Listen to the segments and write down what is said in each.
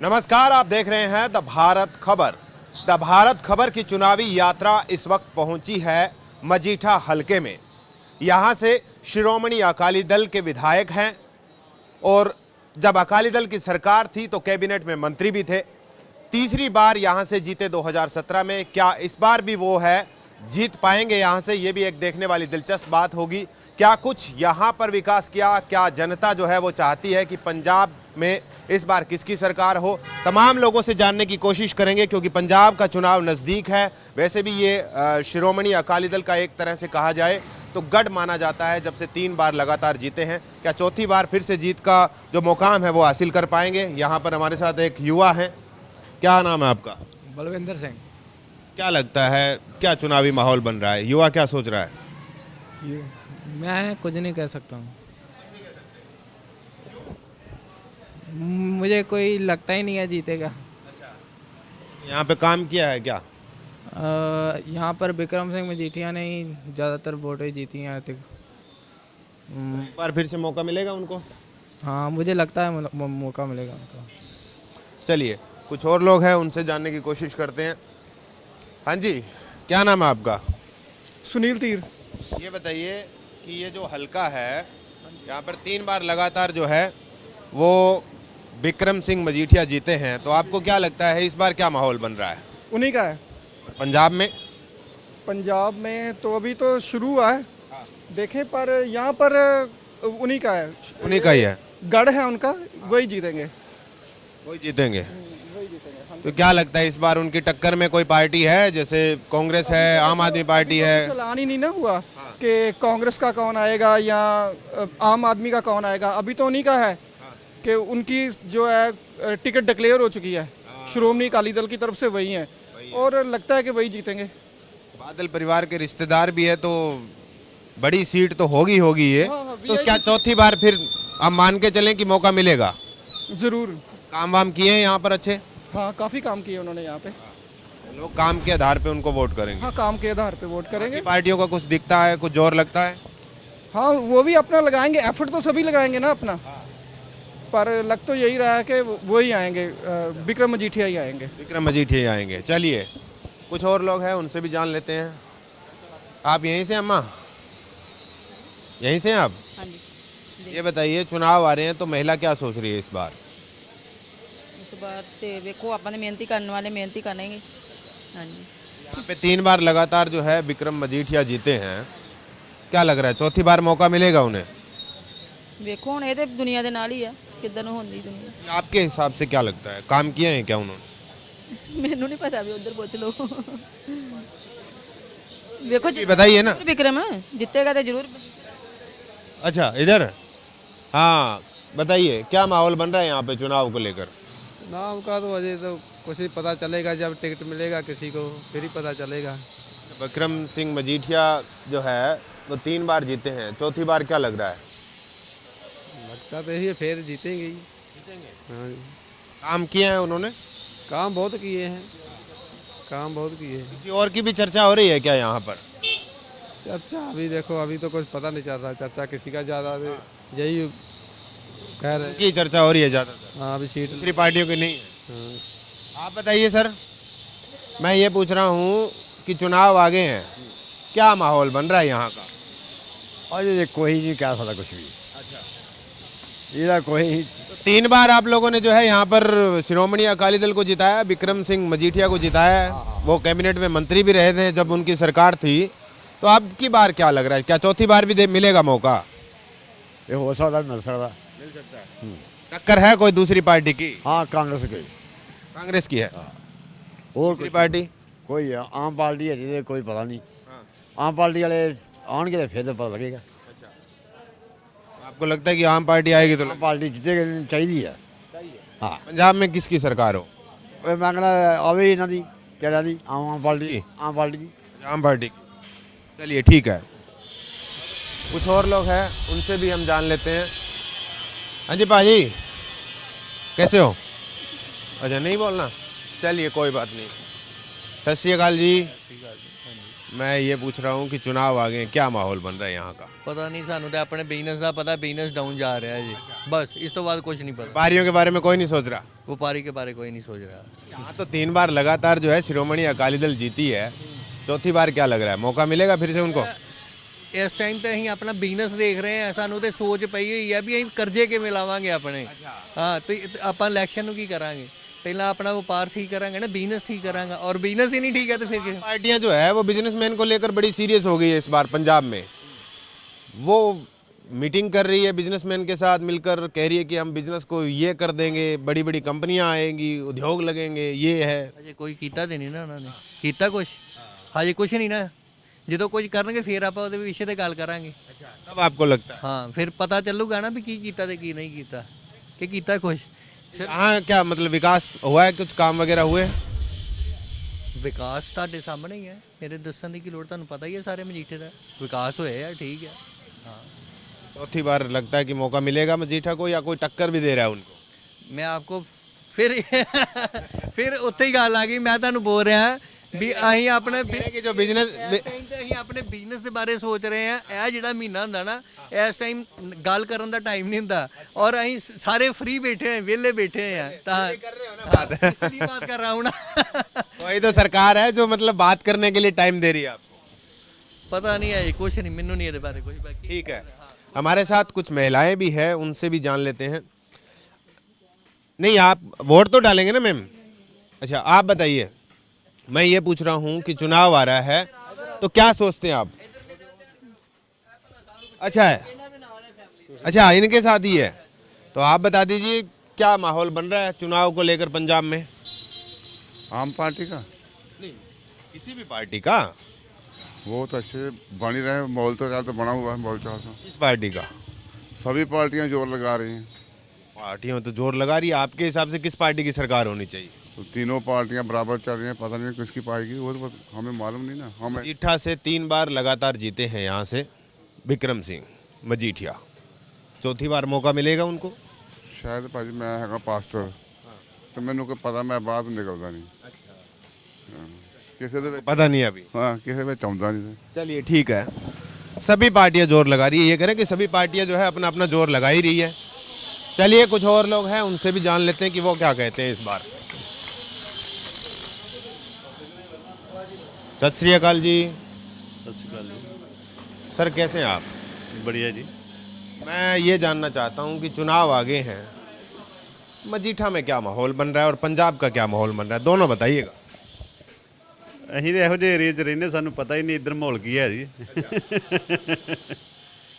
नमस्कार, आप देख रहे हैं द भारत खबर। द भारत खबर की चुनावी यात्रा इस वक्त पहुंची है मजीठा हलके में। यहां से शिरोमणि अकाली दल के विधायक हैं और जब अकाली दल की सरकार थी तो कैबिनेट में मंत्री भी थे। तीसरी बार यहां से जीते 2017 में। क्या इस बार भी वो है, जीत पाएंगे यहां से? ये भी एक देखने वाली दिलचस्प बात होगी। क्या कुछ यहां पर विकास किया? क्या जनता जो है वो चाहती है कि पंजाब में इस बार किसकी सरकार हो? तमाम लोगों से जानने की कोशिश करेंगे क्योंकि पंजाब का चुनाव नज़दीक है। वैसे भी ये शिरोमणि अकाली दल का एक तरह से कहा जाए तो गढ़ माना जाता है, जब से 3 बार लगातार जीते हैं। क्या चौथी बार फिर से जीत का जो मुकाम है वो हासिल कर पाएंगे? यहाँ पर हमारे साथ एक युवा है। क्या नाम है आपका? बलविंदर सिंह। क्या लगता है, क्या चुनावी माहौल बन रहा है? युवा क्या सोच रहा है? मैं कुछ नहीं कह सकता हूँ, मुझे कोई लगता ही नहीं है जीतेगा। यहाँ पे काम किया है क्या? यहाँ पर विक्रम सिंह मजीठिया ने ही ज़्यादातर वोटें जीती हैं आज तक। एक बार फिर से मौका मिलेगा उनको? हाँ, मुझे लगता है मौका मिलेगा उनको। चलिए, कुछ और लोग हैं, उनसे जानने की कोशिश करते हैं। हाँ जी, क्या नाम है आपका? सुनील तीर। ये बताइए कि ये जो हलका है, यहाँ पर 3 बार लगातार जो है वो विक्रम सिंह मजीठिया जीते हैं, तो आपको क्या लगता है इस बार क्या माहौल बन रहा है? उन्हीं का है। पंजाब में? पंजाब में तो अभी तो शुरू हुआ है, देखें, पर यहाँ पर उन्हीं का है। उन्हीं का ही है? गढ़ है उनका, वही जीतेंगे। वही जीतेंगे? तो क्या लगता है इस बार उनकी टक्कर में कोई पार्टी है? जैसे कांग्रेस है, आम आदमी पार्टी है। ऐलान ही नहीं ना हुआ कि कांग्रेस का कौन आएगा या आम आदमी का कौन आएगा। अभी तो उन्हीं का है कि उनकी जो है टिकट डिक्लेयर हो चुकी है। श्रोमणी अकाली दल की तरफ से वही है और लगता है कि वही जीतेंगे। बादल परिवार के रिश्तेदार भी है तो बड़ी सीट तो होगी ये। तो क्या चौथी बार फिर आप मान के चलें कि मौका मिलेगा? जरूर। काम वाम किए हैं यहाँ पर अच्छे? हाँ, काफ़ी काम किए उन्होंने यहाँ पे। लोग काम के आधार पे उनको वोट करेंगे? हाँ, काम के आधार पे वोट करेंगे। पार्टियों का कुछ दिखता है, कुछ जोर लगता है? हाँ, वो भी अपना लगाएंगे, एफर्ट तो सभी लगाएंगे ना अपना। पर लग तो यही रहा है कि वो ही आएंगे, विक्रम मजीठिया ही आएंगे। विक्रम मजीठिया आएंगे। चलिए, कुछ और लोग हैं, उनसे भी जान लेते हैं। आप यहीं से अम्मा? यहीं से आप? हाँ जी। ये बताइए, चुनाव आ रहे हैं तो महिला क्या सोच रही है इस बार? इस बार तो देखो, अपने मेहनती करने वाले मेहनती करेंगे। हाँ जी। यहाँ पे 3 बार लगातार जो है विक्रम मजीठिया जीते हैं। क्या लग रहा है चौथी बार मौका मिलेगा उन्हें? देखो हुण ये दुनिया के नाल ही है, किधर होंदी दुनिया। आपके हिसाब से क्या लगता है, काम किए हैं क्या उन्होंने? मैनू नहीं पता, भी उधर पूछ लो। देखो ये बताइए ना। विक्रम जीतेगा तो जरूर। अच्छा, इधर? हाँ, बताइए क्या माहौल बन रहा है यहाँ पे चुनाव को लेकर? चुनाव का तो अजय तो कुछ ही पता चलेगा, जब टिकट मिलेगा किसी को फिर ही पता चलेगा। विक्रम सिंह मजीठिया जो है वो 3 बार जीते हैं, चौथी बार क्या लग रहा है? लगता तो यही है, फिर जीतेंगे ही। हाँ, काम किए हैं उन्होंने? काम बहुत किए हैं, काम बहुत किए हैं। किसी और की भी चर्चा हो रही है क्या यहाँ पर? चर्चा अभी देखो, अभी तो कुछ पता नहीं चल रहा चर्चा किसी का ज़्यादा, यही कह रहे हैं। की चर्चा हो रही है ज़्यादातर? हाँ, अभी सीट। दूसरी पार्टियों की नहीं है? हाँ। आप बताइए सर, मैं ये पूछ रहा हूँ कि चुनाव आगे हैं, क्या माहौल बन रहा है यहाँ का? और ये कोई नहीं कह सकता कुछ भी। अच्छा, ये कोई। तो 3 बार आप लोगों ने जो है यहाँ पर शिरोमणि अकाली दल को जिताया, विक्रम सिंह मजीठिया को जिताया। वो कैबिनेट में मंत्री भी रहे थे जब उनकी सरकार थी। तो अब की बार क्या लग रहा है, क्या चौथी बार भी मिलेगा मौका? ये हो सकता, मिल सकता। मिल सकता है। टक्कर है कोई दूसरी पार्टी की? हाँ, कांग्रेस की। कांग्रेस की है? और दूसरी पार्टी? कोई है, आम पार्टी है जिसे कोई पता नहीं। आम पार्टी वाले आएंगे तो फिर तो पता लगेगा। आपको लगता है कि आम पार्टी आएगी तो आम पार्टी जीते चाहिए। हाँ, पंजाब में किसकी सरकार हो? मैं कहना आवे इन्हों की क्या दी आम पार्टी, आम पार्टी की। आम पार्टी। चलिए ठीक है, कुछ और लोग हैं, उनसे भी हम जान लेते हैं। हाँ जी पाजी, कैसे हो? अच्छा, नहीं बोलना? चलिए कोई बात नहीं। सत श्री अकाल जी। मैं ये पूछ रहा हूँ कि चुनाव आ गए, क्या माहौल बन रहा है यहाँ का? पता नहीं, सानू तो अपने बिजनेस का पता, बिजनेस डाउन जा रहा है जी, बस इस तो बाद कुछ नहीं पता। व्यापारियों के बारे में कोई नहीं सोच रहा? व्यापारी के बारे कोई नहीं सोच रहा। यहाँ तो 3 बार लगातार जो है शिरोमणि अकाली दल जीती है, चौथी बार क्या लग रहा है, मौका मिलेगा फिर से उनको? ਇਸ ਟਾਈਮ ਤੇ ਅਸੀਂ ਆਪਣਾ ਬਿਜ਼ਨਸ ਦੇਖ ਰਹੇ ਹਾਂ, ਸਾਨੂੰ ਤੇ ਸੋਚ ਪਈ ਹੋਈ ਹੈ ਵੀ ਅਸੀਂ ਕਰਜ਼ੇ ਕਿਵੇਂ ਲਾਵਾਂਗੇ ਆਪਣੇ। ਹਾਂ ਤੇ ਆਪਾਂ ਇਲੈਕਸ਼ਨ ਨੂੰ ਕੀ ਕਰਾਂਗੇ, ਪਹਿਲਾਂ ਆਪਣਾ ਵਪਾਰ ਠੀਕ ਕਰਾਂਗੇ ਨਾ, बिजनेस ठीक करांगे, और बिजनेस ही नहीं ठीक है तो फिर क्या? पार्टियां जो है वो बिजनेसमैन को लेकर बड़ी सीरियस हो गई है इस बार पंजाब में। वो मीटिंग कर रही है बिजनेसमैन के साथ मिलकर, कह रही है कि हम बिजनेस को ये कर देंगे, बड़ी बड़ी कंपनियां आएंगी, उद्योग लगेंगे, ये है। ਅਜੇ ਕੋਈ ਕੀਤਾ ਤੇ ਨਹੀਂ ਨਾ ਉਹਨਾਂ ਨੇ, ਕੀਤਾ ਕੁਛ ਹਜੇ ਕੁਛ ਨਹੀਂ ਨਾ। ਜਦੋਂ ਕੁਝ ਕਰਨਗੇ ਫਿਰ ਆਪਾਂ ਉਹਦੇ ਵਿਸ਼ੇ ਤੇ ਗੱਲ ਕਰਾਂਗੇ। तब आपको लगता है ਹਾਂ ਫਿਰ ਪਤਾ ਚੱਲੂਗਾ ਨਾ ਵੀ ਕੀ ਕੀਤਾ ਤੇ ਕੀ ਨਹੀਂ ਕੀਤਾ, ਕਿ ਕੀਤਾ ਕੁਛ। हाँ, क्या मतलब विकास हुआ है, कुछ काम वगैरह हुए? ਵਿਕਾਸ ਤੁਹਾਡੇ ਸਾਹਮਣੇ ਹੀ ਹੈ, ਮੇਰੇ ਦੱਸਣ ਦੀ ਕੀ ਲੋੜ, ਤੁਹਾਨੂੰ ਪਤਾ ਹੀ ਹੈ ਸਾਰੇ ਮਜੀਠੇ ਦਾ ਵਿਕਾਸ ਹੋਇਆ ਹੈ, ਠੀਕ ਹੈ। ਹਾਂ चौथी बार लगता है कि मौका मिलेगा मजीठा को, या कोई टक्कर भी दे रहा है उनको? ਮੈਂ ਆਪਕੋ ਫਿਰ ਉੱਥੇ ਹੀ ਗੱਲ ਆ ਗਈ। ਮੈਂ ਤੁਹਾਨੂੰ ਬੋਲ ਰਿਹਾ ਵੀ ਅਸੀਂ ਆਪਣੇ कह रहे हैं कि जो बिजनेस ਟਾਈਮ ਤੇ ਅਸੀਂ ਆਪਣੇ ਬਿਜ਼ਨਸ ਦੇ ਬਾਰੇ ਸੋਚ ਰਹੇ ਆ। ਇਹ ਜਿਹੜਾ ਮਹੀਨਾ ਹੁੰਦਾ ਨਾ, ਇਸ ਟਾਈਮ ਗੱਲ ਕਰਨ ਦਾ ਟਾਈਮ ਨਹੀਂ ਹੁੰਦਾ, ਔਰ ਅਸੀਂ ਸਾਰੇ ਫ੍ਰੀ ਬੈਠੇ ਆ, ਵਿਹਲੇ ਬੈਠੇ ਆ, ਤਾਂ ਇਸ ਲਈ ਬਾਤ ਕਰ ਰਹਾ ਹੂੰ ਨਾ। वही तो सरकार है जो मतलब बात करने के लिए टाइम दे रही है आपको। ਪਤਾ ਨਹੀਂ ਹੈ ਕੁਛ नहीं, ਮੈਨੂੰ नहीं ਇਹਦੇ ਬਾਰੇ कुछ बाकी। ठीक है, हमारे साथ कुछ महिलाएं भी हैं, उनसे भी जान लेते हैं। नहीं, आप वोट तो डालेंगे ना मैम? अच्छा, आप बताइए, मैं ये पूछ रहा हूँ कि चुनाव आ रहा है तो क्या सोचते हैं आप? अच्छा है, अच्छा इनके साथ ही है, तो आप बता दीजिए क्या माहौल बन रहा है चुनाव को लेकर पंजाब में? आम पार्टी का किसी भी पार्टी का? वो तो अच्छे बन ही रहे, माहौल तो ज़्यादा बना हुआ है, माहौल चाल से किस पार्टी का? सभी पार्टियां जोर लगा रही हैं। पार्टियों तो जोर लगा रही है, आपके हिसाब से किस पार्टी की सरकार होनी चाहिए? तो तीनों पार्टियां बराबर चल रही हैं, पता नहीं किसकी पाएगी, वो तो हमें मालूम नहीं ना। हमें मजीठा से 3 बार लगातार जीते हैं यहाँ से विक्रम सिंह मजीठिया, चौथी बार मौका मिलेगा उनको? शायद भाजी मैं है पास्टर, तो मैंने को पता, मैं बाहर निकलता नहीं। किसी दे पता नहीं अभी। हाँ किसी में चाहता नहीं। चलिए ठीक है, सभी पार्टियां जोर लगा रही है, ये करें कि सभी पार्टियां जो है अपना अपना जोर लगा ही रही है। चलिए कुछ और लोग हैं, उनसे भी जान लेते हैं कि वो क्या कहते हैं इस बार। सत श्री अकाल जी। सत श्री अकाल जी। सर कैसे हैं आप? बढ़िया जी। मैं ये जानना चाहता हूँ कि चुनाव आगे हैं, मजीठा में क्या माहौल बन रहा है और पंजाब का क्या माहौल बन रहा है, दोनों बताइएगा। ਅਸੀਂ ਤਾਂ ਇਹੋ ਜਿਹੇ ਏਰੀਏ 'ਚ ਰਹਿੰਦੇ, ਸਾਨੂੰ ਪਤਾ ਹੀ ਨਹੀਂ ਇੱਧਰ ਮਾਹੌਲ ਕੀ ਹੈ ਜੀ।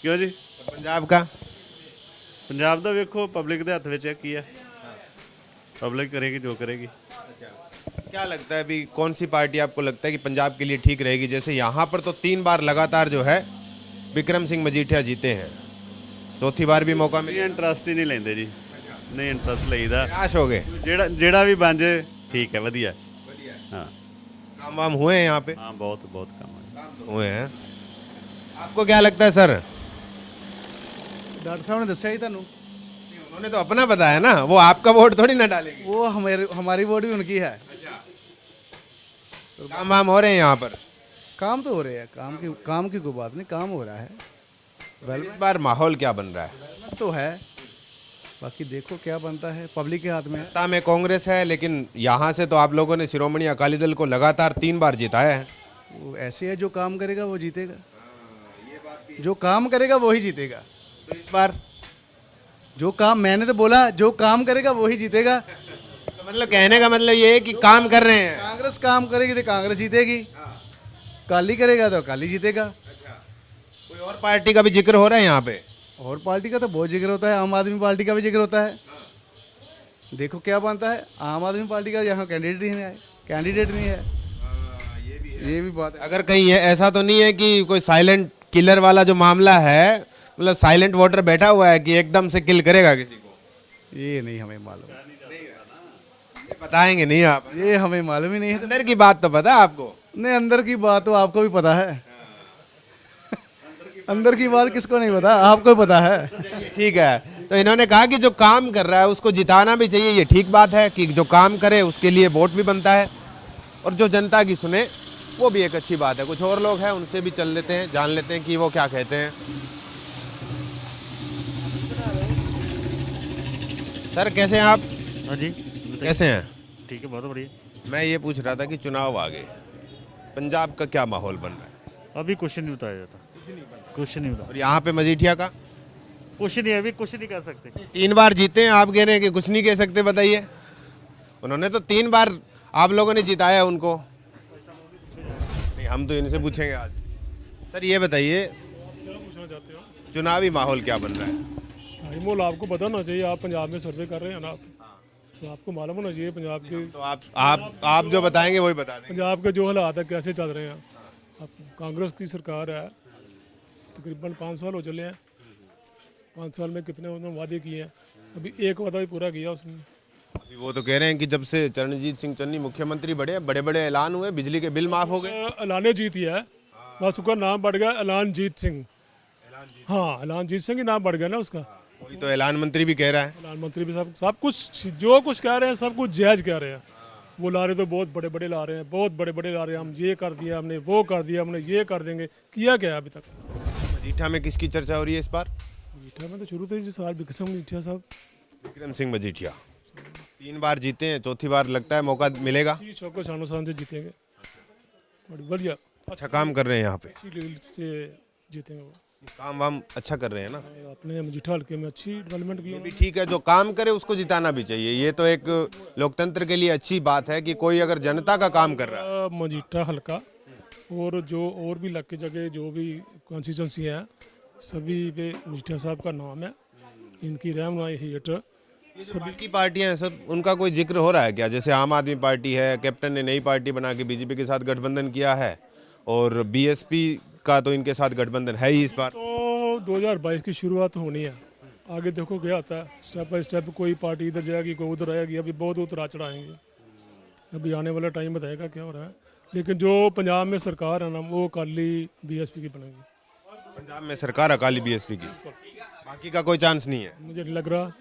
ਕਿਉਂ ਜੀ? पंजाब का? ਪੰਜਾਬ ਦਾ ਵੇਖੋ ਪਬਲਿਕ ਦੇ ਹੱਥ ਵਿੱਚ ਹੈ, ਕੀ ਹੈ, पब्लिक करेगी जो करेगी। क्या लगता है अभी कौन सी पार्टी आपको लगता है कि पंजाब के लिए ठीक रहेगी? जैसे यहाँ पर तो 3 बार लगातार जो है विक्रम सिंह मजीठिया जीते हैं, चौथी बार भी मौका ਨਹੀਂ मिला, ਇੰਟਰਸਟ ਹੀ ਨਹੀਂ ਲੈਂਦੇ ਜੀ, ਨਹੀਂ ਇੰਟਰਸਟ ਲਈਦਾ। निराश हो गए। ਜਿਹੜਾ ਵੀ ਬਣ ਜੇ ਠੀਕ ਹੈ, ਵਧੀਆ। ਹਾਂ काम वाम हुए हैं यहाँ पे? ਹਾਂ ਬਹੁਤ ਬਹੁਤ ਕੰਮ ਹੈ। हुए हैं। आपको क्या लगता है सर? डॉक्टर साहब ने दस्या ही तुहानू, उन्होंने तो अपना बताया ना, वो आपका वोट थोड़ी ना डालेंगे। वो हमारी वोट भी उनकी है। काम वाम हो रहे हैं यहाँ पर? काम तो हो रहे हैं, काम की कोई बात नहीं, काम हो रहा है, इस बार माहौल क्या बन रहा है? डेवलपमेंट तो है, बाकी देखो क्या बनता है, पब्लिक के हाथ में है। सत्ता में कांग्रेस है, लेकिन यहाँ से तो आप लोगों ने शिरोमणि अकाली दल को लगातार 3 बार जिताया है। वो ऐसे है, जो काम करेगा वो जीतेगा, जो काम करेगा वो ही जीतेगा। तो इस बार जो काम, मैंने तो बोला जो काम करेगा वो ही जीतेगा। तो मतलब कहने का मतलब ये है कि काम कर रहे हैं। कांग्रेस काम करेगी तो कांग्रेस जीतेगी, काली करेगा तो काली जीतेगा। कोई और पार्टी का भी जिक्र हो रहा है यहाँ पे? और पार्टी का तो बहुत जिक्र होता है, आम आदमी पार्टी का भी जिक्र होता है, देखो क्या बनता है। आम आदमी पार्टी का यहाँ कैंडिडेट नहीं है, ये भी बात है। अगर कहीं है, ऐसा तो नहीं है कि कोई साइलेंट किलर वाला जो मामला है, मतलब साइलेंट वोटर बैठा हुआ है कि एकदम से किल करेगा किसी को? ये नहीं हमें मालूम, ये बताएंगे नहीं आप? ये हमें मालूम ही नहीं है। अंदर की बात तो पता है आपको? नहीं, अंदर की बात तो आपको भी पता है। अंदर की बात किसको नहीं पता, आपको ही पता है। ठीक है, तो इन्होंने कहा कि जो काम कर रहा है उसको जिताना भी चाहिए, ये ठीक बात है कि जो काम करे उसके लिए वोट भी बनता है, और जो जनता की सुने वो भी एक अच्छी बात है। कुछ और लोग हैं, उनसे भी चल लेते हैं, जान लेते हैं कि वो क्या कहते हैं। सर कैसे हैं आप? हाँ जी। कैसे हैं? ठीक है, बहुत बढ़िया। मैं ये पूछ रहा था कि चुनाव आ गए, पंजाब का क्या माहौल बन रहा है? अभी कुछ नहीं बताया जाता, कुछ नहीं बताया, और यहाँ पे मजीठिया का कुछ नहीं, अभी कुछ नहीं कह सकते। 3 बार जीते हैं, आप कह रहे हैं कि कुछ नहीं कह सकते, बताइए। उन्होंने तो 3 बार आप लोगों ने जिताया उनको। नहीं, हम तो इनसे पूछेंगे आज। सर ये बताइए, चुनावी माहौल क्या बन रहा है? माहौल आपको पता होना चाहिए, आप पंजाब में सर्वे कर रहे हैं ना, तो आपको मालूम होना चाहिए पंजाब के, तो आप जो बताएंगे वही बता देंगे। पंजाब के जो हालात है कैसे चल रहे हैं। अब कांग्रेस की सरकार है, तकरीबन 5 साल हो चले हैं। 5 साल में कितने उन्होंने वादे किए हैं, अभी एक वादा भी पूरा किया उसने। अभी वो तो कह रहे हैं कि जब से चरणजीत सिंह चन्नी मुख्यमंत्री बड़े बड़े बड़े ऐलान हुए, बिजली के बिल माफ हो गए। ऐलान जीत ही है, बस उसका नाम बढ़ गया ऐलानजीत सिंह। हाँ, ऐलानजीत सिंह ही नाम बढ़ गया ना उसका। वही तो ऐलान मंत्री भी कह रहा है। प्रधानमंत्री भी सब कुछ जो कुछ कह रहे हैं सब कुछ जायज़ कह रहे हैं। वो ला रहे तो बहुत बड़े बड़े ला रहे हैं, बहुत बड़े बड़े ला रहे हैं। हम ये कर दिया, हमने वो कर दिया, हमने ये कर देंगे, किया क्या है अभी तक? मजीठा में किसकी चर्चा हो रही है इस बार? मजीठा में तो शुरू से साल विक्रम मजीठिया साहब, विक्रम सिंह मजीठिया 3 बार जीते हैं, चौथी बार लगता है मौका मिलेगा। चौको शानो शान से जीतेंगे, बड़ी बढ़िया अच्छा काम कर रहे हैं यहाँ पे, अच्छी लेवल से जीतेंगे वो। काम वाम अच्छा कर रहे हैं ना? अपने मजीठा हल्के में अच्छी डेवलपमेंट की। ये भी ठीक है, जो काम करे उसको जिताना भी चाहिए। ये तो एक लोकतंत्र के लिए अच्छी बात है कि कोई अगर जनता का काम कर रहा है। मजीठा हल्का और जो और भी इलाके जगह जो भी कॉन्स्टिट्यूंसी है, सभी पे मजीठिया साहब का नाम है, इनकी रहनुमाई हेठ। बाकी पार्टियां हैं सब, उनका कोई जिक्र हो रहा है क्या? जैसे आम आदमी पार्टी है, कैप्टन ने नई पार्टी बना के बीजेपी के साथ गठबंधन किया है, और बीएसपी का तो इनके साथ गठबंधन है ही इस बार। तो 2022 की शुरुआत होनी है, आगे देखो क्या आता है। स्टेप बाय स्टेप कोई पार्टी इधर जाएगी, कोई उधर आएगी, अभी बहुत उतरा चढ़ाएंगे। अभी आने वाला टाइम बताएगा क्या हो रहा है। लेकिन जो पंजाब में सरकार है ना, वो अकाली बीएसपी की बनेगी। पंजाब में सरकार अकाली बीएसपी की, बाकी का कोई चांस नहीं है? मुझे नहीं लग रहा।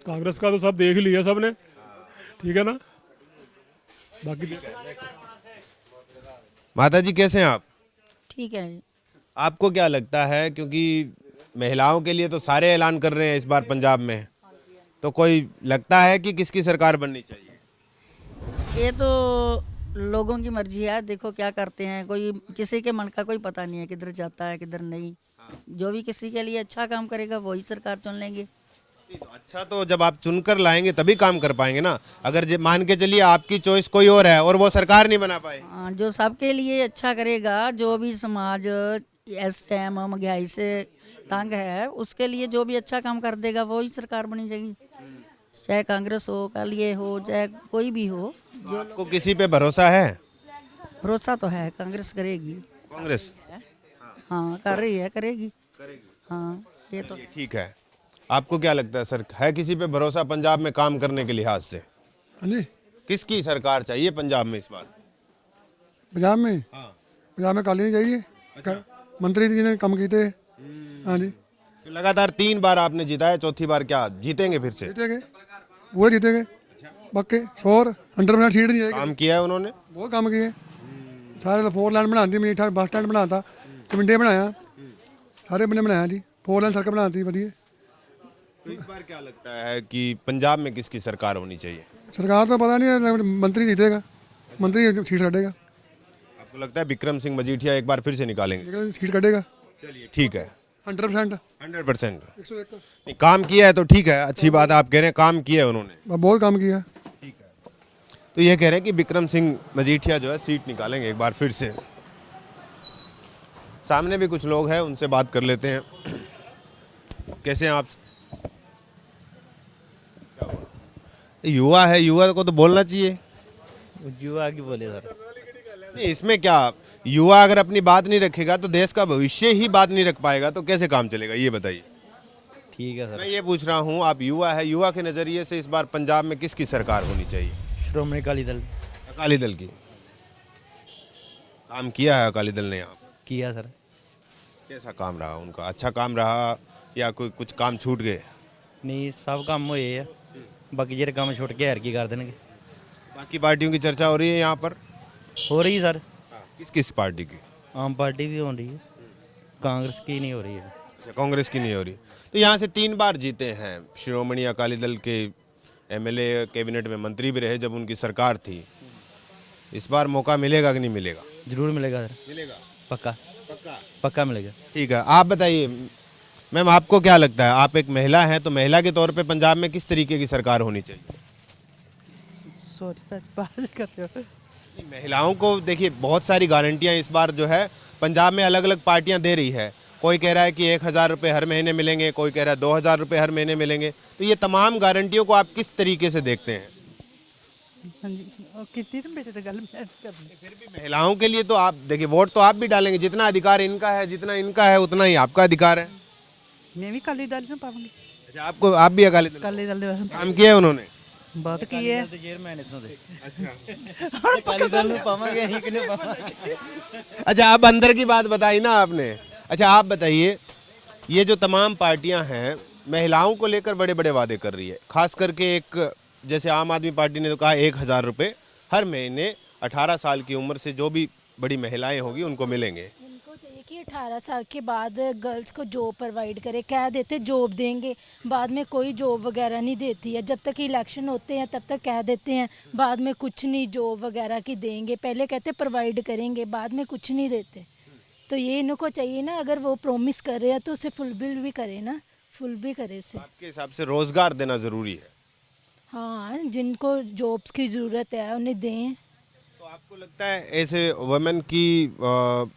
कांग्रेस का तो सब देख लिया सबने, ठीक है ना, बाकी माता जी कैसे हैं आप? ठीक है जी। आपको क्या लगता है, क्योंकि महिलाओं के लिए तो सारे ऐलान कर रहे हैं इस बार पंजाब में, तो कोई लगता है कि किसकी सरकार बननी चाहिए? ये तो लोगों की मर्जी है, देखो क्या करते हैं। कोई किसी के मन का कोई पता नहीं है, किधर जाता है किधर नहीं। जो भी किसी के लिए अच्छा काम करेगा वही सरकार चुन लेंगे। अच्छा, तो जब आप चुनकर लाएंगे तभी काम कर पाएंगे ना। अगर मान के चलिए आपकी चॉइस कोई और है और वो सरकार नहीं बना पाए। हाँ, जो सबके लिए अच्छा करेगा, जो भी समाज इस टाइम महंगाई से तंग है, उसके लिए जो भी अच्छा काम कर देगा वही सरकार बनी जाएगी। चाहे कांग्रेस हो, अकाली हो, चाहे कोई भी हो। जो आपको किसी पे भरोसा है? भरोसा तो है, कांग्रेस करेगी। कांग्रेस हाँ, कर रही है, करेगी। हाँ, ये तो ठीक है। आपको क्या लगता है सर, है किसी पे भरोसा पंजाब में काम करने के लिहाज से? हाँ जी, किसकी सरकार चाहिए पंजाब में इस बार? पंजाब में? हाँ, पंजाब में अकाली चाहिए। मंत्री जी ने काम किए। हाँ जी, तो लगातार 3 बार आपने जिताया, चौथी बार क्या जीतेंगे फिर से? जीतेंगे, पूरे जीतेंगे, पक्के 100% सीट नहीं है। काम किया है उन्होंने, बहुत काम किए। सारे 4 लाइन बना दी, मजीठा बस स्टैंड बनाता, कमिंडे बनाया, सारे बने बनाया जी, 4 लाइन सड़क बनाती बढ़िया। तो इस बार क्या लगता है कि पंजाब में किसकी सरकार होनी चाहिए? सरकार तो पता नहीं है, मंत्री जीतेगा, मंत्री सीट कटेगा। आपको लगता है विक्रम सिंह मजीठिया एक बार फिर से निकालेंगे? सीट कटेगा। चलिए ठीक है, 100%। 100%। 101। नहीं, काम किया है तो ठीक है, अच्छी बात आप कह रहे हैं, काम किया है उन्होंने, बहुत काम किया। ठीक है। तो ये कह रहे हैं कि विक्रम सिंह मजीठिया जो है सीट निकालेंगे एक बार फिर से। सामने भी कुछ लोग हैं, उनसे बात कर लेते हैं। कैसे हैं आप? युवा है, युवा को तो बोलना चाहिए। युवा की बोले सर? नहीं, इसमें क्या, युवा अगर अपनी बात नहीं रखेगा तो देश का भविष्य ही बात नहीं रख पाएगा, तो कैसे काम चलेगा, ये बताइए। ठीक है सर। मैं ये पूछ रहा हूँ, आप युवा है, युवा के नज़रिए से इस बार पंजाब में किसकी सरकार होनी चाहिए? श्रोमणी अकाली दल। अकाली दल की। काम किया है अकाली दल ने यहाँ? किया सर। कैसा काम रहा उनका? अच्छा काम रहा या कोई कुछ काम छूट गए? नहीं, सब काम होए है, बाकी जेरे काम छुट के हर की कर देंगे। बाकी पार्टियों की चर्चा हो रही है यहाँ पर? हो रही है सर। किस किस पार्टी की? आम पार्टी की हो रही है, कांग्रेस की नहीं हो रही है। अच्छा, कांग्रेस की नहीं हो रही। तो यहाँ से 3 बार जीते हैं श्रोमणी अकाली दल के एमएलए, कैबिनेट में मंत्री भी रहे जब उनकी सरकार थी। इस बार मौका मिलेगा कि नहीं मिलेगा? जरूर मिलेगा सर, मिलेगा, पक्का पक्का। पक्का मिलेगा। ठीक है, आप बताइए मैम, आपको क्या लगता है, आप एक महिला हैं तो महिला के तौर पे पंजाब में किस तरीके की सरकार होनी चाहिए? सॉरी बात कर रहे हो। महिलाओं को देखिए बहुत सारी गारंटियां इस बार जो है पंजाब में अलग अलग पार्टियां दे रही है। कोई कह रहा है कि 1,000 रुपये हर महीने मिलेंगे, कोई कह रहा है 2,000 रुपये हर महीने मिलेंगे। तो ये तमाम गारंटियों को आप किस तरीके से देखते हैं? हाँ जी, और कितनी ना बेटे तो गल मैं करनी। फिर भी महिलाओं के लिए तो आप देखिए, वोट तो आप भी डालेंगे, जितना अधिकार इनका है, जितना इनका है उतना ही आपका अधिकार है। मैं भी अकाली दल में पाऊंगी। अच्छा, आपको, आप भी अकाली दल? अकाली दल में काम किया है उन्होंने? बहुत की है। अच्छा, अब अंदर की बात बताई ना आपने। अच्छा, आप बताइए, ये जो तमाम पार्टियां हैं महिलाओं को लेकर बड़े बड़े वादे कर रही है, खास करके एक जैसे आम आदमी पार्टी ने तो कहा 1,000 रुपये हर महीने 18 साल की उम्र से जो भी बड़ी महिलाएं होंगी उनको मिलेंगे। इनको चाहिए कि 18 साल के बाद गर्ल्स को जॉब प्रोवाइड करे। कह देते जॉब देंगे, बाद में कोई जॉब वगैरह नहीं देती है। जब तक इलेक्शन होते हैं तब तक कह देते हैं, बाद में कुछ नहीं जॉब वगैरह की देंगे। पहले कहते प्रोवाइड करेंगे, बाद में कुछ नहीं देते। तो ये इनको चाहिए ना, अगर वो प्रॉमिस कर रहे हैं तो उसे फुलफिल भी करे ना, फुल भी करे उसे। आपके हिसाब से रोजगार देना जरूरी है? हाँ, जिनको जॉब्स की ज़रूरत है उन्हें दें। तो आपको लगता है ऐसे वुमेन की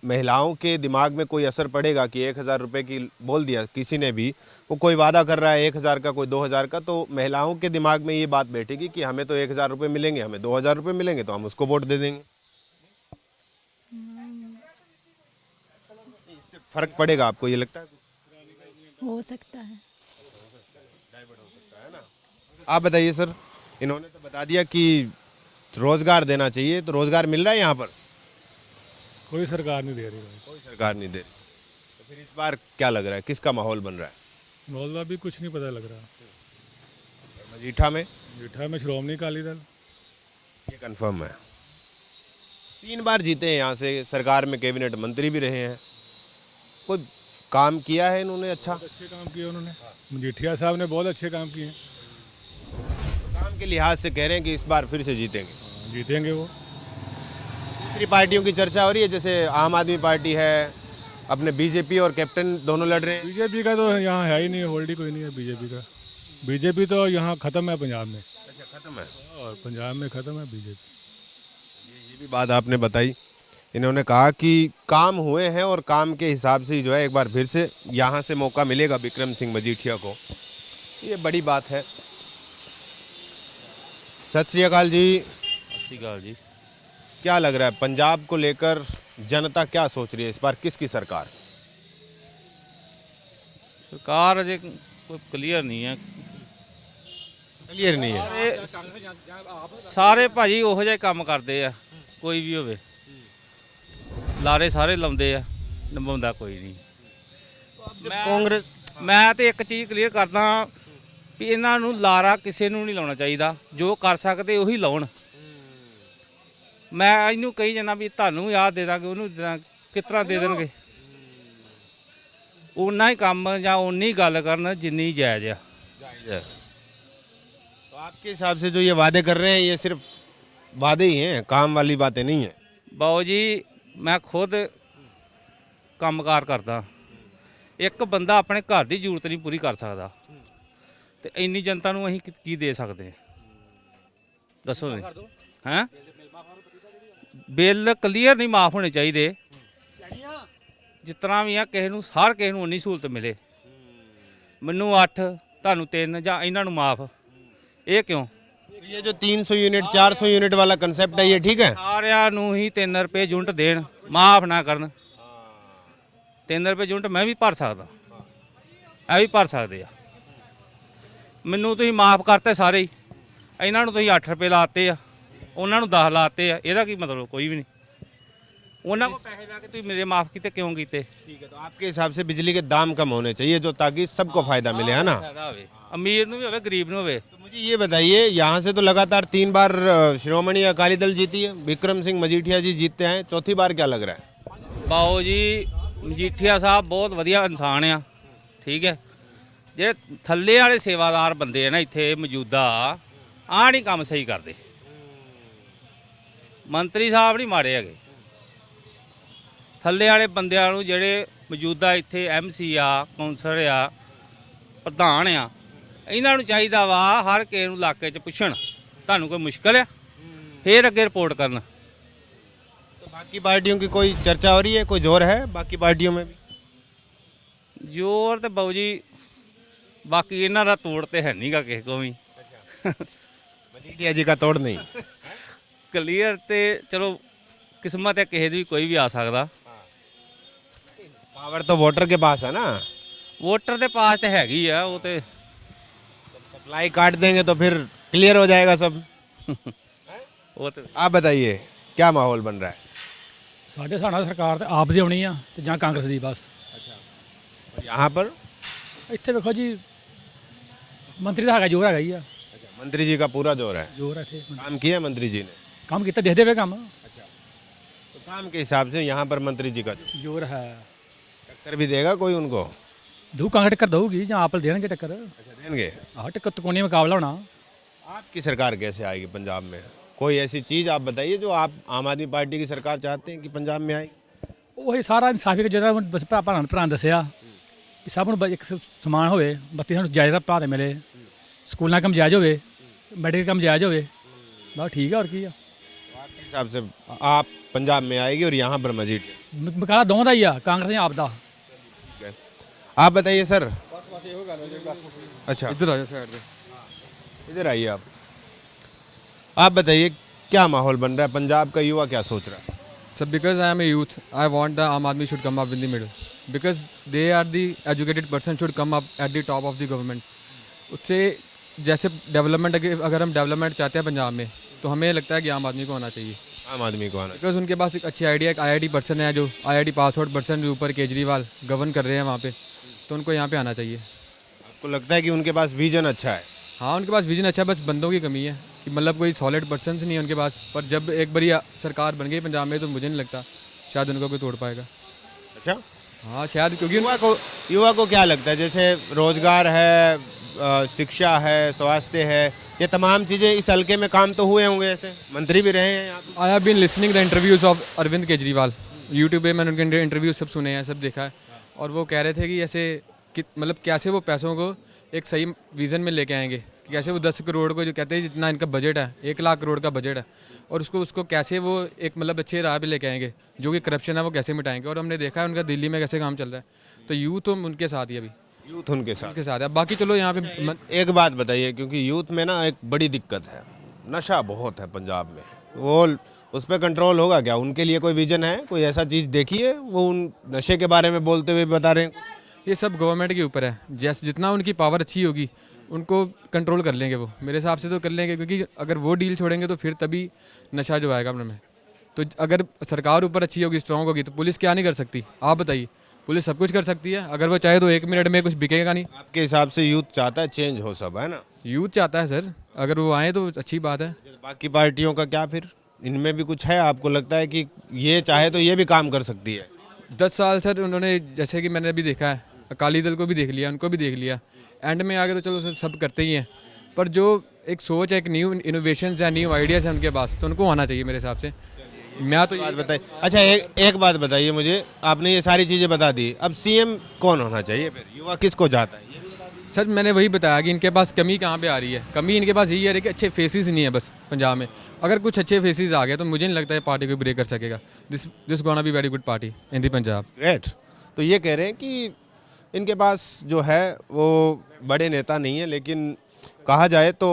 महिलाओं के दिमाग में कोई असर पड़ेगा कि 1,000 रुपये की बोल दिया किसी ने भी, वो कोई वादा कर रहा है 1,000 का, कोई 2,000 का, तो महिलाओं के दिमाग में ये बात बैठेगी कि हमें तो 1,000 रुपये मिलेंगे, हमें 2,000 रुपये मिलेंगे तो हम उसको वोट दे देंगे। इससे फर्क पड़ेगा आपको ये लगता है? हो सकता है। आप बताइए सर, इन्होंने तो बता दिया कि रोजगार देना चाहिए, तो रोजगार मिल रहा है यहाँ पर? कोई सरकार नहीं दे रही भाई। कोई सरकार नहीं दे रही। तो फिर इस बार क्या लग रहा है, किसका माहौल बन रहा है? माहौल अभी कुछ नहीं पता लग रहा। मजीठा में? मजीठा में श्रोमणी अकाली दल, ये कंफर्म है। 3 बार जीते हैं यहाँ से, सरकार में कैबिनेट मंत्री भी रहे हैं। कोई काम किया है इन्होंने अच्छा? अच्छे काम किए उन्होंने, मजीठिया साहब ने बहुत अच्छे काम किए हैं। काम के लिहाज से कह रहे हैं कि इस बार फिर से जीतेंगे? जीतेंगे वो। दूसरी पार्टियों की चर्चा हो रही है, जैसे आम आदमी पार्टी है, अपने बीजेपी और कैप्टन दोनों लड़ रहे हैं। बीजेपी का तो यहाँ है ही नहीं, होल्ड ही कोई नहीं है बीजेपी का। बीजेपी तो यहाँ ख़त्म है पंजाब में। अच्छा, ख़त्म है? और पंजाब में ख़त्म है बीजेपी। ये भी बात आपने बताई। इन्होंने कहा कि काम हुए हैं और काम के हिसाब से ही जो है एक बार फिर से यहाँ से मौका मिलेगा विक्रम सिंह मजीठिया को। ये बड़ी बात है। सत श्री अकाल जी। सत श्री अकाल जी। क्या लग रहा है पंजाब को लेकर जनता क्या सोच रही है इस बार, किसकी सरकार? सरकार अजे कोई क्लियर नहीं है। क्लियर नहीं है? ਸਾਰੇ ਭਾਜੀ ਉਹੋ ਜਿਹਾ ਕੰਮ ਕਰਦੇ ਆ, ਕੋਈ ਵੀ ਹੋਵੇ ਲਾਰੇ ਸਾਰੇ ਲਾਉਂਦੇ ਆ, ਨਿਭਾਉਂਦਾ ਕੋਈ ਨਹੀਂ। ਕਾਂਗਰਸ, ਮੈਂ ਤੇ ਇੱਕ ਚੀਜ਼ ਕਲੀਅਰ ਕਰਦਾ ਵੀ ਇਹਨਾਂ ਨੂੰ ਲਾਰਾ ਕਿਸੇ ਨੂੰ ਨਹੀਂ ਲਾਉਣਾ ਚਾਹੀਦਾ, ਜੋ ਕਰ ਸਕਦੇ ਉਹੀ ਲਾਉਣ। ਮੈਂ ਇਹਨੂੰ ਕਹੀ ਜਾਂਦਾ ਵੀ ਤੁਹਾਨੂੰ ਯਾਦ ਦੇ ਦਾਂਗੇ, ਉਹਨੂੰ ਕਿਸ ਤਰ੍ਹਾਂ ਦੇ ਦੇਣਗੇ। ਉਨਾ ਹੀ ਕੰਮ ਜਾਂ ਉਨੀ ਗੱਲ ਕਰਨ ਜਿੰਨੀ ਜਾਇਜ਼ ਆ। तो आपके हिसाब से जो ये वादे कर रहे हैं ये सिर्फ वादे ही हैं, काम वाली बातें नहीं है? ਬਾਊ ਜੀ ਮੈਂ ਖੁਦ ਕੰਮਕਾਰ ਕਰਦਾ, ਇੱਕ ਬੰਦਾ ਆਪਣੇ ਘਰ ਦੀ ਜ਼ਰੂਰਤ ਨਹੀਂ ਪੂਰੀ ਕਰ ਸਕਦਾ ਤੇ ਇੰਨੀ ਜਨਤਾ ਨੂੰ ਅਸੀਂ ਕੀ ਦੇ ਸਕਦੇ ਦੱਸੋ ਜੀ? ਹੈਂ, ਬਿੱਲ ਕਲੀਅਰ ਨਹੀਂ ਮਾਫ ਹੋਣੇ ਚਾਹੀਦੇ। ਜਿਸ ਤਰ੍ਹਾਂ ਵੀ ਆ ਕਿਸੇ ਨੂੰ ਹਰ ਕਿਸੇ ਨੂੰ ਉਨੀ ਸਹੂਲਤ ਮਿਲੇ। ਮੈਨੂੰ 8 ਤੁਹਾਨੂੰ 3 ਜਾਂ ਇਹਨਾਂ ਨੂੰ ਮਾਫ, ਇਹ ਕਿਉਂ? ये जो 300 यूनिट 400 यूनिट वाला कंसेप्ट है ये ठीक है? ਸਾਰਿਆਂ ਨੂੰ ਹੀ 3 ਰੁਪਏ ਯੂਨਿਟ ਦੇਣ, ਮਾਫ ਨਾ ਕਰਨ। 3 ਰੁਪਏ ਯੂਨਿਟ ਮੈਂ ਵੀ ਭਰ ਸਕਦਾ, ਇਹ ਵੀ ਭਰ ਸਕਦੇ ਆ। ਮੈਨੂੰ ਤੁਸੀਂ ਮਾਫ ਕਰਤੇ ਸਾਰੇ ਹੀ, ਇਹਨਾਂ ਨੂੰ ਤੁਸੀਂ 8 ਰੁਪਏ ਲਾਤੇ ਆ, ਉਹਨਾਂ ਨੂੰ 10 ਲਾਤੇ ਆ, ਇਹਦਾ ਕੀ ਮਤਲਬ? ਕੋਈ ਵੀ ਨਹੀਂ। ਉਹਨਾਂ ਕੋਲ ਪੈਸੇ ਲਾ ਕੇ ਤੁਸੀਂ ਮੇਰੇ ਮਾਫ ਕੀਤੇ ਕਿਉਂ ਕੀਤੇ? ठीक है, तो आपके हिसाब से बिजली के दाम कम होने चाहिए जो, ताकि सबको फायदा मिले, है ना? फायदा होवे, अमीर ਨੂੰ ਵੀ ਹੋਵੇ, ਗਰੀਬ ਨੂੰ ਹੋਵੇ। तो मुझे ये बताइए, यहाँ से तो लगातार 3 बार श्रोमणी अकाली दल जीती है, विक्रम सिंह मजीठिया जी जीतते हैं, चौथी बार क्या लग रहा है? ਬਾਊ ਜੀ ਮਜੀਠੀਆ ਸਾਹਿਬ ਬਹੁਤ ਵਧੀਆ ਇਨਸਾਨ ਆ, ਠੀਕ ਹੈ। ਜਿਹੜੇ ਥੱਲੇ ਵਾਲੇ ਸੇਵਾਦਾਰ ਬੰਦੇ ਆ ਨਾ ਇੱਥੇ ਮੌਜੂਦਾ, ਆਹ ਨਹੀਂ ਕੰਮ ਸਹੀ ਕਰਦੇ। ਮੰਤਰੀ ਸਾਹਿਬ ਨਹੀਂ ਮਾੜੇ ਹੈਗੇ, ਥੱਲੇ ਵਾਲੇ ਬੰਦਿਆਂ ਨੂੰ ਜਿਹੜੇ ਮੌਜੂਦਾ ਇੱਥੇ MC ਆ, ਕੌਂਸਲਰ ਆ, ਪ੍ਰਧਾਨ ਆ, ਇਹਨਾਂ ਨੂੰ ਚਾਹੀਦਾ ਵਾ ਹਰ ਕਿਸੇ ਨੂੰ ਇਲਾਕੇ 'ਚ ਪੁੱਛਣ ਤੁਹਾਨੂੰ ਕੋਈ ਮੁਸ਼ਕਲ ਆ, फिर अगे रिपोर्ट करना। तो बाकी पार्टियों की कोई चर्चा हो रही है, कोई जोर है बाकी पार्टियों में भी? जोर तो बाबू जी बाकी इन्हों का तोड़ तो है नहीं गा किसी को भी। मजीठिया जी का तोड़ नहीं क्लीयर तो चलो किस्मत है, किसी भी कोई भी आ सकता। पावर तो वोटर के पास है ना, वोटर के पास तो हैगी है, वो तो सप्लाई काट देंगे तो फिर क्लियर हो जाएगा सब। वो तो आप बताइए क्या माहौल बन रहा है? ਸਾਡੇ ਹਿਸਾਬ ਨਾਲ ਸਰਕਾਰ ਤੇ ਆਪ ਦੀ ਆਉਣੀ ਆ ਤੇ ਜਾਂ ਕਾਂਗਰਸ ਦੀ ਬਸ। और यहाँ पर ਇੱਥੇ ਵੇਖੋ ਜੀ ਮੰਤਰੀ ਦਾ ਹੈਗਾ ਜ਼ੋਰ ਹੈਗਾ ਹੀ ਆ। मंत्री जी का पूरा जोर है, ਜ਼ੋਰ ਹੈ ਇੱਥੇ, काम किया मंत्री जी ने? ਕੰਮ ਕੀਤਾ ਦੇਖਦੇ ਵੇ ਕੰਮ तो काम के हिसाब से यहाँ पर मंत्री जी का ਜ਼ੋਰ ਹੈ। टक्कर भी देगा कोई उनको? ਦੂ ਕਾਂਗਰਸ ਟੱਕਰ ਦਊਗੀ ਜਾਂ ਆਪ ਦੇਣਗੇ ਟੱਕਰ। देंगे। ਆਹ ਟੱਕਰ ਤਕੋਣੀ ਮੁਕਾਬਲਾ ਹੋਣਾ। आपकी सरकार कैसे आएगी पंजाब में? कोई ऐसी चीज़ आप बताइए जो आप आम आदमी पार्टी की सरकार चाहते हैं कि पंजाब में आए। ਉਹੀ ਸਾਰਾ ਇਨਸਾਫੀ ਜਿਹੜਾ ਬਸ ਭਰਾ ਦੱਸਿਆ ਕਿ ਸਭ ਨੂੰ ਇੱਕ ਸਮਾਨ ਹੋਵੇ, ਬੱਤੀ ਸਾਨੂੰ ਜਾਇਜ਼ ਭਾਅ ਤੇ ਮਿਲੇ, ਸਕੂਲਾਂ ਕੰਮ ਜਾਇਜ਼ ਹੋਵੇ, ਮੈਡੀਕਲ ਕੰਮ ਜਾਇਜ਼ ਹੋਵੇ, ਬਸ ਠੀਕ ਆ। ਹੋਰ ਕੀ ਆ? आपके हिसाब से आप पंजाब में आएगी और यहाँ पर मजीठिया? ਮੁਕਾਬਲਾ ਦੋਵਾਂ ਦਾ ਹੀ ਆ, ਕਾਂਗਰਸ ਨੇ ਆਪ ਦਾ। आप बताइए सर। अच्छा इधर आ जाओ साइड पे, इधर आइए आप बताइए क्या माहौल बन रहा है पंजाब का, युवा क्या सोच रहा है? Sir because I am a youth, I want the aam aadmi should come up in the middle, because they are the educated person should come up at the top of the government. उससे जैसे डेवलपमेंट, अगर हम development चाहते हैं पंजाब में तो हमें लगता है कि आम आदमी को आना चाहिए। आम आदमी को आना, बिकॉज उनके पास एक अच्छी आइडिया, एक IIT पर्सन है, जो IIT पास आउट पर्सन जो ऊपर केजरीवाल गवर्न कर रहे हैं वहाँ पे, तो उनको यहाँ पे आना चाहिए। आपको लगता है कि उनके पास विजन अच्छा है? हाँ उनके पास विजन अच्छा है, बस बंदों की कमी है कि मतलब कोई सॉलिड पर्सन नहीं है उनके पास। पर जब एक बारी सरकार बन गई पंजाब में तो मुझे नहीं लगता शायद उनको कोई तोड़ पाएगा। अच्छा हाँ शायद, क्योंकि युवा को क्या लगता है जैसे रोजगार है, शिक्षा है, स्वास्थ्य है, ये तमाम चीज़ें इस हल्के में काम तो हुए होंगे, ऐसे मंत्री भी रहे हैं यहाँ पे? I have been listening the interviews of Arvind Kejriwal YouTube पे, मैंने उनके इंटरव्यू सब सुने हैं, सब देखा है। और वो कह रहे थे कि ऐसे कि मतलब कैसे वो पैसों को एक सही विज़न में लेके आएंगे, कि कैसे वो 10 करोड़ को, जो कहते हैं जितना इनका बजट है 1 लाख करोड़ का बजट है, और उसको कैसे वो एक मतलब अच्छे राह पे लेके आएंगे, जो कि करप्शन है वो कैसे मिटाएंगे। और हमने देखा है उनका दिल्ली में कैसे काम चल रहा है, तो यूथ उनके साथ ही, अभी यूथ उनके साथ है। बाकी चलो यहाँ पे एक बात बताइए, क्योंकि यूथ में ना एक बड़ी दिक्कत है, नशा बहुत है पंजाब में, वो उस पर कंट्रोल होगा क्या? उनके लिए कोई विजन है, कोई ऐसा चीज़ देखी है? वो उन नशे के बारे में बोलते हुए बता रहे हैं। ये सब गवर्नमेंट के ऊपर है, जैसे जितना उनकी पावर अच्छी होगी उनको कंट्रोल कर लेंगे वो, मेरे हिसाब से तो कर लेंगे, क्योंकि अगर वो डील छोड़ेंगे तो फिर तभी नशा जो आएगा अपने में। तो अगर सरकार ऊपर अच्छी होगी, स्ट्रांग होगी, तो पुलिस क्या नहीं कर सकती? आप बताइए, पुलिस सब कुछ कर सकती है, अगर वो चाहे तो 1 मिनट में कुछ बिकेगा नहीं। आपके हिसाब से यूथ चाहता है चेंज हो सब, है ना? यूथ चाहता है सर, अगर वो आए तो अच्छी बात है। बाकी पार्टियों का क्या फिर, इनमें भी कुछ है? आपको लगता है कि ये चाहे तो ये भी काम कर सकती है? 10 साल सर उन्होंने, जैसे कि मैंने अभी देखा है, अकाली दल को भी देख लिया, उनको भी देख लिया, एंड में आगे तो चलो सब करते ही हैं, पर जो एक सोच है, एक न्यू इनोवेशंस है, न्यू आइडियाज़ हैं उनके पास, तो उनको आना चाहिए मेरे हिसाब से। मैं तो बात बताइए। अच्छा एक बात बताइए मुझे, आपने ये सारी चीज़ें बता दी, अब CM कौन होना चाहिए फिर? युवा किसको चाहता है? सर मैंने वही बताया कि इनके पास कमी कहाँ पे आ रही है, कमी इनके पास यही है कि अच्छे फेसेस नहीं है बस पंजाब में। अगर कुछ अच्छे फेसेस आ गए तो मुझे नहीं लगता है पार्टी को ब्रेक कर सकेगा। This gonna be very good party in the Punjab. Great. तो ये कह रहे हैं कि इनके पास जो है वो बड़े नेता नहीं है, लेकिन कहा जाए तो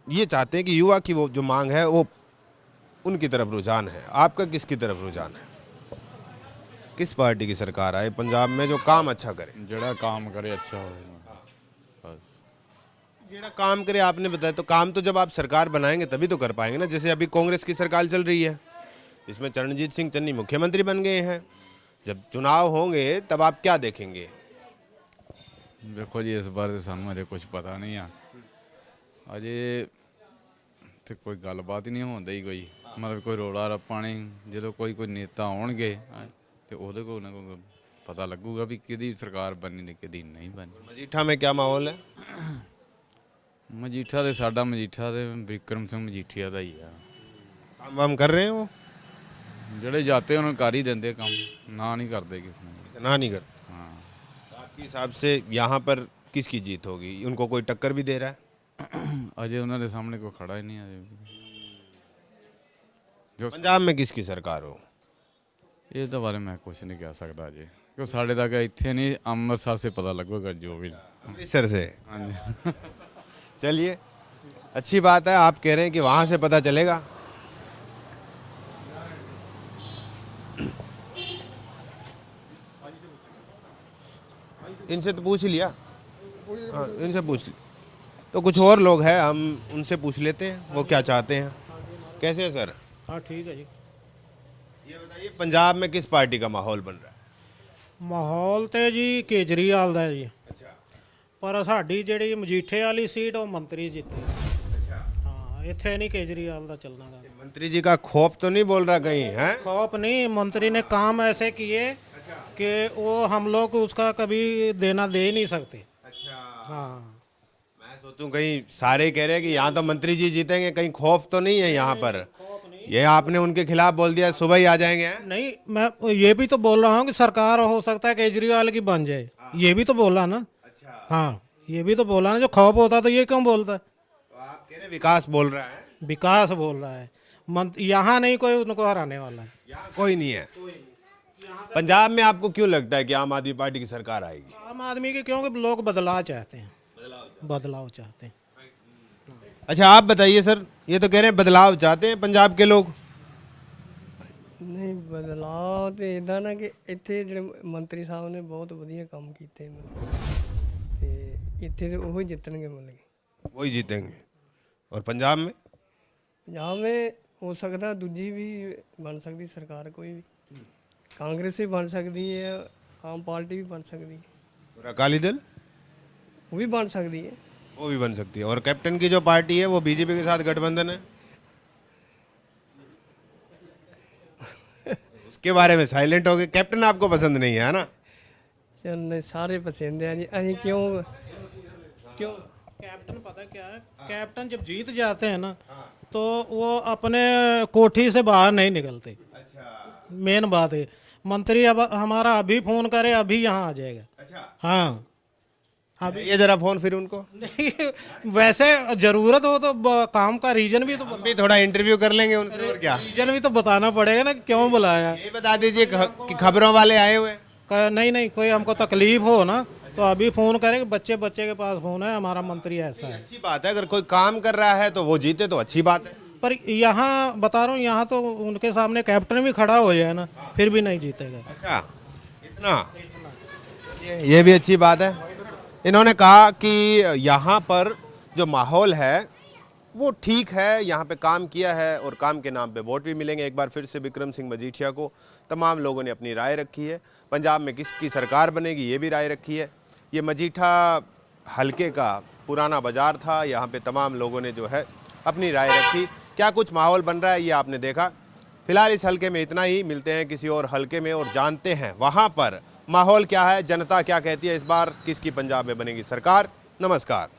ये चाहते हैं कि युवा की वो जो मांग है वो उनकी तरफ रुझान है। आपका किसकी तरफ रुझान है? किस पार्टी की सरकार आए पंजाब में जो काम अच्छा करे? जड़ा काम करे अच्छा हो बस। जेड़ा काम करे आपने बताया, तो काम तो जब आप सरकार बनाएंगे तभी तो कर पाएंगे ना। जैसे अभी कांग्रेस की सरकार चल रही है, इसमें चरणजीत सिंह चन्नी मुख्यमंत्री बन गए हैं, जब चुनाव होंगे तब आप क्या देखेंगे? देखो जी इस बार सानू अजे कुछ पता नहीं है, अजे तो कोई गलबात ही नहीं होंदी, कोई मतलब कोई रोड़ा रप्पा नहीं। जो कोई नेता आउणगे तो उहदे कोल ना कोई पता लगूगा भी किहदी सरकार बननी ते किहदी नहीं बननी। मजीठा में क्या माहौल है? ਮਜੀਠਾ ਤੇ ਸਾਡਾ ਮਜੀਠਾ ਤੇ ਵਿਕਰਮ ਸਿੰਘ ਮਜੀਠੀਆ ਦਾ ਹੀ ਆ। काम वाम कर रहे हैं वो? ਜਿਹੜੇ ਜਾਤੇ ਉਹਨਾਂ ਕਰ ਹੀ ਦਿੰਦੇ ਕੰਮ, ਨਾ ਨਹੀਂ ਕਰਦੇ ਕਿਸੇ ਨੂੰ। ना नहीं करते। हाँ। तो आपके हिसाब से यहाँ पर किसकी जीत होगी? उनको कोई टक्कर भी दे रहा है? ਅਜੇ ਉਹਨਾਂ ਦੇ ਸਾਹਮਣੇ ਕੋਈ ਖੜਾ ਹੀ ਨਹੀਂ ਅਜੇ। पंजाब में किसकी सरकार हो? ਇਸ ਦੇ ਬਾਰੇ ਮੈਂ ਕੁਝ ਨਹੀਂ ਕਹਿ ਸਕਦਾ ਅਜੇ, ਕਿਉਂ ਸਾਡੇ ਤੱਕ ਇੱਥੇ ਨਹੀਂ, ਅੰਮ੍ਰਿਤਸਰ ਸੇ ਪਤਾ ਲੱਗੇਗਾ जो भी। अमृतसर से? हाँ जी। चलिए, अच्छी बात है, आप कह रहे हैं कि वहाँ से पता चलेगा। इनसे तो पूछ ही लिया। हाँ, इनसे पूछ लिया। तो कुछ और लोग हैं, हम उनसे पूछ लेते हैं वो क्या चाहते हैं। कैसे है सर? हाँ ठीक है जी। ये बताइए, पंजाब में किस पार्टी का माहौल बन रहा है? ਮਾਹੌਲ ਤੇ ਜੀ ਕੇਜਰੀਵਾਲ ਦਾ ਜੀ। ਪਰ ਸਾਡੀ ਜਿਹੜੀ ਮਜੀਠੇ ਵਾਲੀ ਸੀਟ ਉਹ ਮੰਤਰੀ ਜਿੱਤੇ। ਹਾਂ, ਇੱਥੇ ਨਹੀਂ ਕੇਜਰੀਵਾਲ ਦਾ ਚੱਲਣਾ ਗਾ। मंत्री जी का खौफ तो नहीं बोल रहा कहीं है? खौफ नहीं, मंत्री ने काम ऐसे किए कि वो हम लोग उसका कभी देना दे ही नहीं सकते। हाँ, मैं सोचूं कहीं सारे कह रहे हैं कि यहाँ तो मंत्री जी जीतेंगे, कहीं खौफ तो नहीं है यहाँ पर? ये आपने उनके खिलाफ बोल दिया, सुबह ही आ जाएंगे? नहीं, मैं ये भी तो बोल रहा हूँ कि सरकार हो सकता है केजरीवाल की बन जाए, ये भी तो बोला ना। हाँ, ये भी तो बोला ना, जो खौफ होता तो ये क्यों बोलता? तो आप कह रहे विकास बोल रहा है? विकास बोल रहा है, यहाँ नहीं कोई उनको हराने वाला है। यहाँ कोई नहीं है। पंजाब में आपको क्यों लगता है कि आम आदमी पार्टी की सरकार आएगी? आम आदमी के, क्योंकि लोग बदलाव चाहते हैं, बदलाव चाहते हैं। अच्छा, आप बताइए सर, ये तो कह रहे हैं बदलाव चाहते हैं पंजाब के लोग। ਨਹੀਂ ਬਦਲਾਅ ਤੇ ਇਦਾਂ ਨਾ ਕਿ ਇੱਥੇ ਜਿਹੜੇ ਮੰਤਰੀ ਸਾਹਿਬ ਨੇ ਬਹੁਤ ਵਧੀਆ ਕੰਮ ਕੀਤੇ ਤੇ ਇੱਥੇ ਤੇ ਉਹ ਹੀ ਜਿੱਤਣਗੇ ਮਤਲਬ वही जीतेंगे। और पंजाब में? ਪੰਜਾਬ में ਹੋ ਸਕਦਾ ਦੂਜੀ ਵੀ ਬਣ ਸਕਦੀ ਸਰਕਾਰ, ਕੋਈ ਵੀ ਕਾਂਗਰਸ ਵੀ ਬਣ ਸਕਦੀ ਹੈ, ਆਮ ਪਾਰਟੀ ਵੀ ਬਣ ਸਕਦੀ ਹੈ, और अकाली दल? ਉਹ ਵੀ बन सकती है। वो भी बन सकती है। और कैप्टन की जो पार्टी है वो बीजेपी के साथ गठबंधन है, उसके बारे में साइलेंट हो गए। कैप्टन आपको पसंद नहीं है ना? चल नहीं, सारे पसंद है जी, अहीं क्यों कैप्टन पता क्या है, कैप्टन जब जीत जाते हैं ना तो वो अपने कोठी से बाहर नहीं निकलते। मेन बात है, मंत्री अब हमारा अभी फोन करे अभी यहाँ आ जाएगा। हाँ, अभी ये जरा फोन फिर उनको। नहीं, वैसे जरूरत हो तो काम का रीजन भी तो भी थोड़ा इंटरव्यू कर लेंगे उनसे, और क्या रीजन भी तो बताना पड़ेगा ना, क्यों बुलाया। ये बता दीजिए कि खबरों वाले आए हुए? नहीं, कोई हमको तकलीफ हो ना तो अभी फोन करेंगे, बच्चे के पास फोन है, हमारा मंत्री ऐसा है। अच्छी बात है, अगर कोई काम कर रहा है तो वो जीते तो अच्छी बात है। पर यहाँ बता रहा हूँ, यहाँ तो उनके सामने कैप्टन भी खड़ा हो जाए ना फिर भी नहीं जीतेगा। अच्छा, इतना? ये भी अच्छी बात है। इन्होंने कहा कि यहाँ पर जो माहौल है वो ठीक है, यहाँ पे काम किया है और काम के नाम पे वोट भी मिलेंगे। एक बार फिर से विक्रम सिंह मजीठिया को तमाम लोगों ने अपनी राय रखी है। पंजाब में किसकी सरकार बनेगी ये भी राय रखी है। ये मजीठा हलके का पुराना बाज़ार था, यहाँ पे तमाम लोगों ने जो है अपनी राय रखी। क्या कुछ माहौल बन रहा है ये आपने देखा। फिलहाल इस हलके में इतना ही, मिलते हैं किसी और हलके में और जानते हैं वहाँ पर माहौल क्या है, जनता क्या कहती है, इस बार किसकी पंजाब में बनेगी सरकार। नमस्कार।